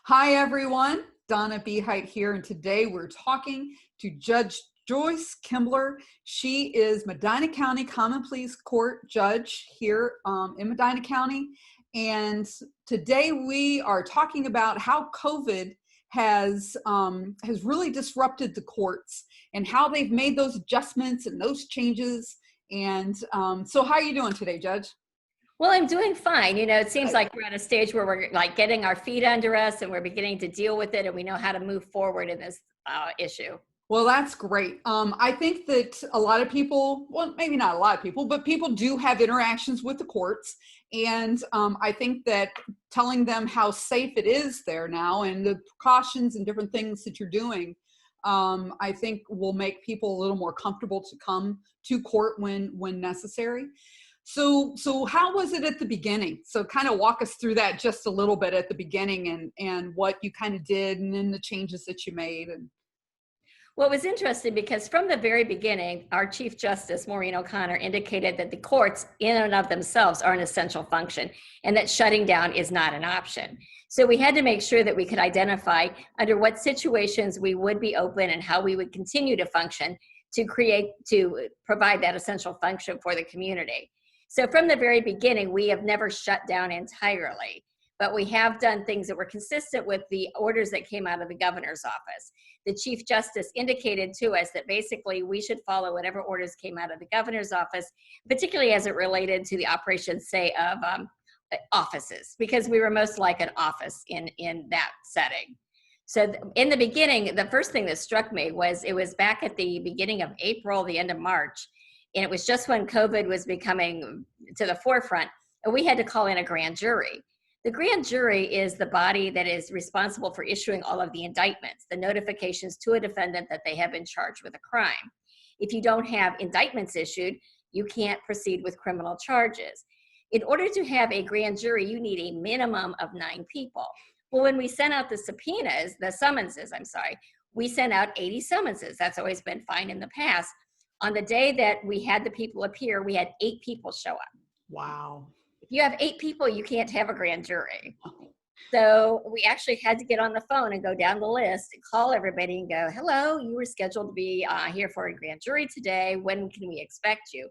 Hi, everyone. Donna Beheit here, and today we're talking to Judge Joyce Kimbler. She is Medina County Common Pleas Court judge here in Medina County. And today we are talking about how COVID has really disrupted the courts and how they've made those adjustments and those changes. And so how are you doing today, Judge? Well, I'm doing fine. It seems like we're at a stage where we're like getting our feet under us and we're beginning to deal with it and we know how to move forward in this issue. Well, that's great. I think that a lot of people, well, maybe not a lot of people, but people do have interactions with the courts. And I think that telling them how safe it is there now and the precautions and different things that you're doing, I think will make people a little more comfortable to come to court when necessary. So how was it at the beginning? So kind of walk us through that just a little bit at the beginning and what you kind of did and then the changes that you made. And Well, it was interesting because from the very beginning, our Chief Justice, Maureen O'Connor, indicated that the courts in and of themselves are an essential function and that shutting down is not an option. So we had to make sure that we could identify under what situations we would be open and how we would continue to function to provide that essential function for the community. So from the very beginning, we have never shut down entirely, but we have done things that were consistent with the orders that came out of the governor's office. The Chief Justice indicated to us that basically we should follow whatever orders came out of the governor's office, particularly as it related to the operations, say, of offices, because we were most like an office in that setting. So in the beginning, the first thing that struck me was it was back at the beginning of April, the end of March, and it was just when COVID was becoming to the forefront, and we had to call in a grand jury. The grand jury is the body that is responsible for issuing all of the indictments, the notifications to a defendant that they have been charged with a crime. If you don't have indictments issued, you can't proceed with criminal charges. In order to have a grand jury, you need a minimum of 9 people. Well, when we sent out the summonses, we sent out 80 summonses. That's always been fine in the past. On the day that we had the people appear, we had 8 people show up. wow. If you have 8 people, you can't have a grand jury. So we actually had to get on the phone and go down the list and call everybody and go, hello, you were scheduled to be here for a grand jury today. When can we expect you?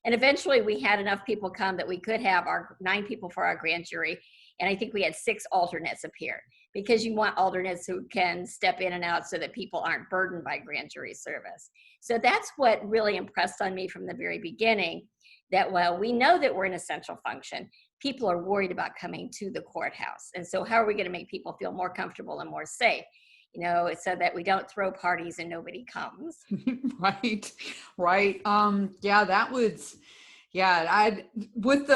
And eventually we had enough people come that we could have our 9 people for our grand jury. And I think we had 6 alternates appear because you want alternates who can step in and out so that people aren't burdened by grand jury service. So that's what really impressed on me from the very beginning, that while we know that we're an essential function, people are worried about coming to the courthouse. And so how are we going to make people feel more comfortable and more safe? So that we don't throw parties and nobody comes. Right. Yeah, that was, with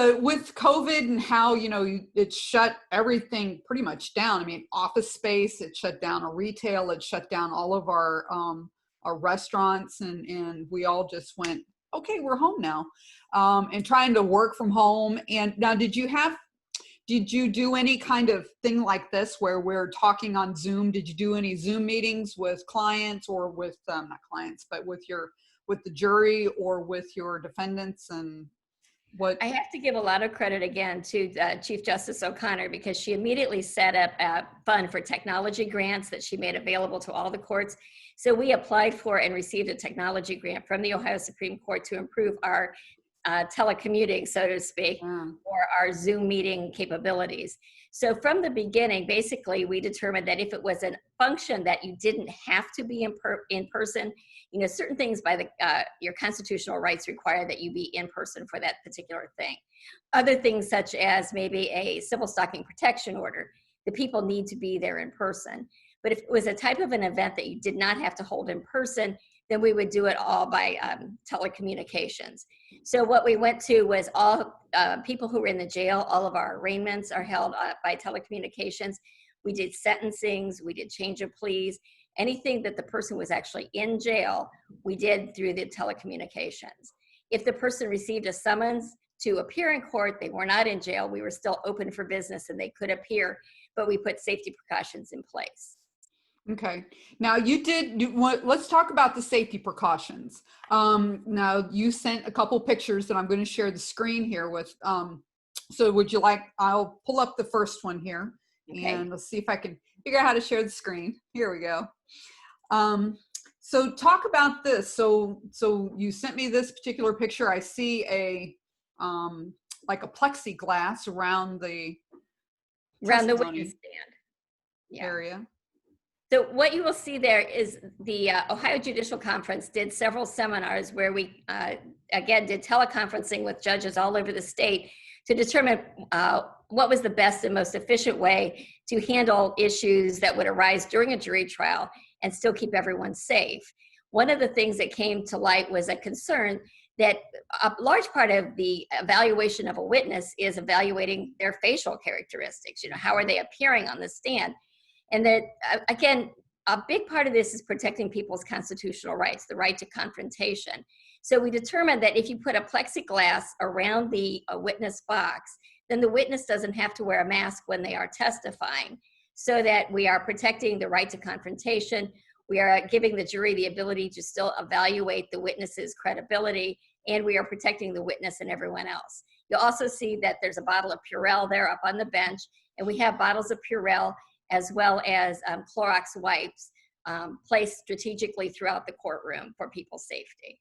COVID and how, it shut everything pretty much down. I mean, office space, it shut down our retail, it shut down all of our restaurants, and we all just went, okay, we're home now, and trying to work from home. And now, did you do any kind of thing like this where we're talking on Zoom? Did you do any Zoom meetings with clients or with, not clients, but with the jury or with your defendants? And what? I have to give a lot of credit again to Chief Justice O'Connor, because she immediately set up a fund for technology grants that she made available to all the courts. So we applied for and received a technology grant from the Ohio Supreme Court to improve our telecommuting, so to speak, or our Zoom meeting capabilities. So from the beginning, basically, we determined that if it was a function that you didn't have to be in person, certain things by your constitutional rights require that you be in person for that particular thing. Other things, such as maybe a civil stalking protection order, the people need to be there in person. But if it was a type of an event that you did not have to hold in person, then we would do it all by telecommunications. So what we went to was all people who were in the jail, all of our arraignments are held by telecommunications. We did sentencings, we did change of pleas, anything that the person was actually in jail, we did through the telecommunications. If the person received a summons to appear in court, they were not in jail, we were still open for business and they could appear, but we put safety precautions in place. Okay. Now let's talk about the safety precautions. Now you sent a couple pictures that I'm going to share the screen here with. So would you like, I'll pull up the first one here Okay. And let's see if I can figure out how to share the screen. Here we go. So talk about this. So you sent me this particular picture. I see a like a plexiglass around the Around the witness testimony stand. Yeah. area. So what you will see there is the Ohio Judicial Conference did several seminars where we, again, did teleconferencing with judges all over the state to determine what was the best and most efficient way to handle issues that would arise during a jury trial and still keep everyone safe. One of the things that came to light was a concern that a large part of the evaluation of a witness is evaluating their facial characteristics. You know, how are they appearing on the stand? And that, again, a big part of this is protecting people's constitutional rights, the right to confrontation. So we determined that if you put a plexiglass around the witness box, then the witness doesn't have to wear a mask when they are testifying, so that we are protecting the right to confrontation. We are giving the jury the ability to still evaluate the witness's credibility, and we are protecting the witness and everyone else. You'll also see that there's a bottle of Purell there up on the bench, and we have bottles of Purell as well as Clorox wipes placed strategically throughout the courtroom for people's safety.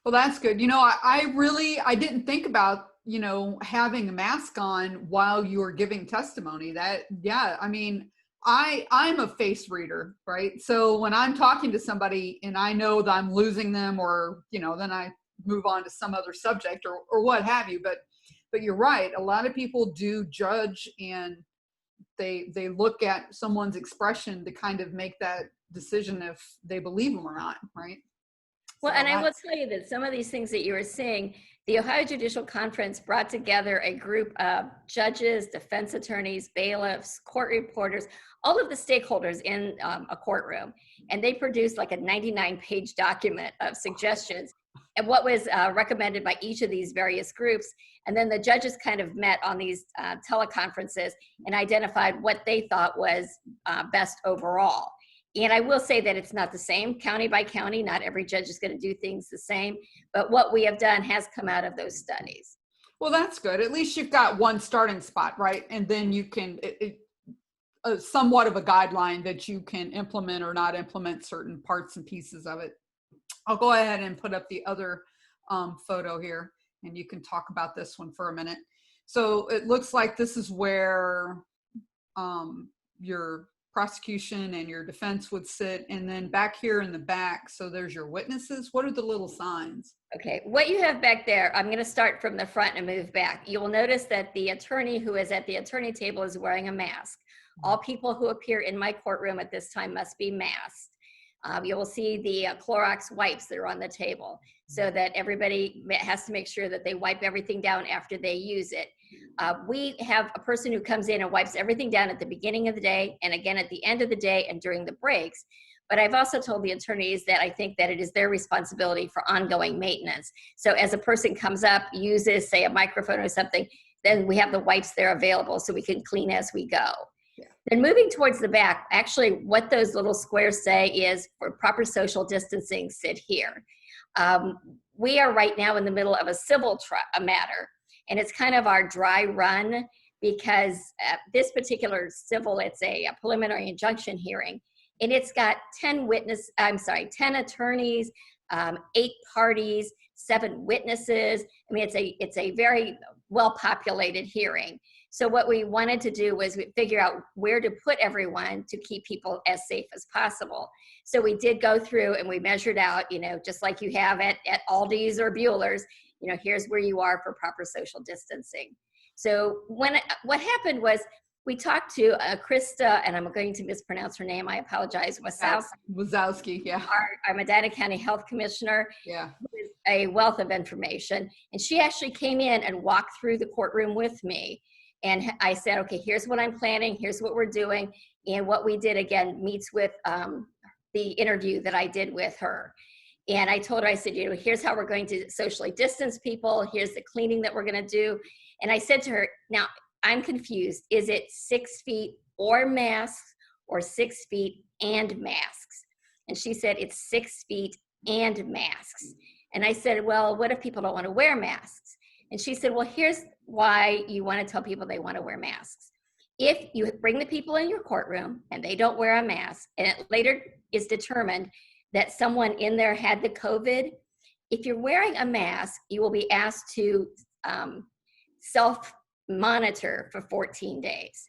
Well, that's good. You know, I didn't think about, you know, having a mask on while you were giving testimony. That, yeah, I mean, I'm a face reader, right? So when I'm talking to somebody and I know that I'm losing them, or, you know, then I move on to some other subject or what have you. But you're right. A lot of people do judge, and they look at someone's expression to kind of make that decision if they believe them or not, right? Well, So and I will tell you that some of these things that you were seeing, the Ohio Judicial Conference brought together a group of judges, defense attorneys, bailiffs, court reporters, all of the stakeholders in a courtroom. And they produced like a 99-page document of suggestions and what was recommended by each of these various groups. And then the judges kind of met on these teleconferences and identified what they thought was best overall. And I will say that it's not the same county by county. Not every judge is going to do things the same. But what we have done has come out of those studies. Well, that's good. At least you've got one starting spot, right? And then you can, somewhat of a guideline that you can implement or not implement certain parts and pieces of it. I'll go ahead and put up the other photo here, and you can talk about this one for a minute. So it looks like this is where your prosecution and your defense would sit, and then back here in the back, so there's your witnesses. What are the little signs? Okay, what you have back there, I'm going to start from the front and move back. You will notice that the attorney who is at the attorney table is wearing a mask. All people who appear in my courtroom at this time must be masked. You will see the Clorox wipes that are on the table, so that everybody has to make sure that they wipe everything down after they use it. We have a person who comes in and wipes everything down at the beginning of the day, and again at the end of the day and during the breaks. But I've also told the attorneys that I think that it is their responsibility for ongoing maintenance. So as a person comes up, uses, say, a microphone or something, then we have the wipes there available so we can clean as we go. Then moving towards the back, actually what those little squares say is, for proper social distancing, sit here. We are right now in the middle of a civil matter, and it's kind of our dry run, because this particular civil, it's a preliminary injunction hearing, and it's got 10 attorneys, 8 parties, 7 witnesses. I mean, it's a very well-populated hearing. So what we wanted to do was figure out where to put everyone to keep people as safe as possible. So we did go through and we measured out, you know, just like you have at Aldi's or Bueller's, you know, here's where you are for proper social distancing. So what happened was we talked to Krista, and I'm going to mispronounce her name, I apologize, Wazowski, yeah. Our Medina County Health Commissioner, yeah, who is a wealth of information. And she actually came in and walked through the courtroom with me. And I said, okay, here's what I'm planning, here's what we're doing. And what we did, again, meets with the interview that I did with her. And I told her, I said, you know, here's how we're going to socially distance people. Here's the cleaning that we're going to do. And I said to her, now, I'm confused. Is it 6 feet or masks, or 6 feet and masks? And she said, it's 6 feet and masks. And I said, well, what if people don't want to wear masks? And she said, well, here's why you want to tell people they want to wear masks. if you bring the people in your courtroom and they don't wear a mask, and it later is determined that someone in there had the COVID, if you're wearing a mask, you will be asked to self-monitor for 14 days.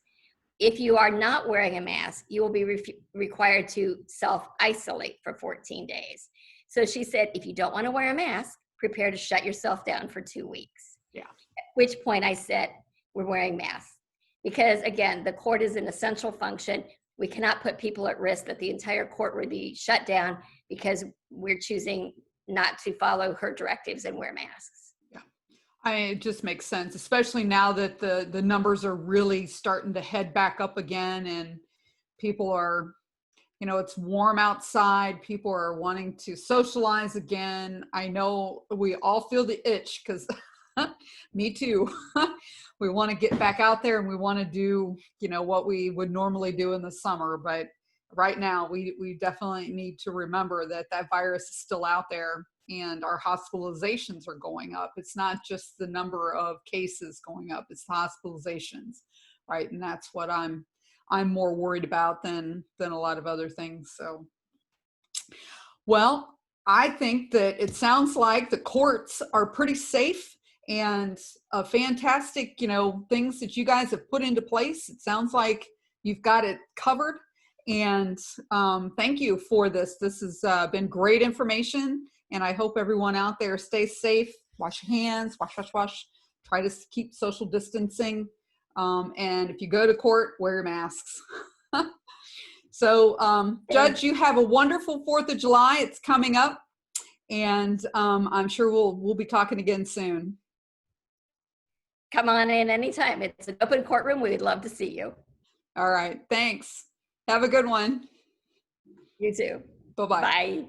If you are not wearing a mask, you will be required to self-isolate for 14 days. So she said, if you don't want to wear a mask, prepare to shut yourself down for 2 weeks. Yeah. At which point I said, we're wearing masks. Because again, the court is an essential function. We cannot put people at risk that the entire court would be shut down because we're choosing not to follow her directives and wear masks. It just makes sense, especially now that the numbers are really starting to head back up again, and people are, it's warm outside. People are wanting to socialize again. I know we all feel the itch because me too. We want to get back out there and we want to do, what we would normally do in the summer. But right now we definitely need to remember that virus is still out there. And our hospitalizations are going up. It's not just the number of cases going up, it's the hospitalizations, right? And that's what I'm more worried about than a lot of other things. So, well, I think that it sounds like the courts are pretty safe and fantastic, things that you guys have put into place. It sounds like you've got it covered. And thank you for this. This has been great information. And I hope everyone out there stays safe. Wash your hands, wash. Try to keep social distancing. And if you go to court, wear your masks. So, Judge, you have a wonderful 4th of July. It's coming up. And I'm sure we'll be talking again soon. Come on in anytime. It's an open courtroom. We'd love to see you. All right. Thanks. Have a good one. You too. Bye-bye. Bye.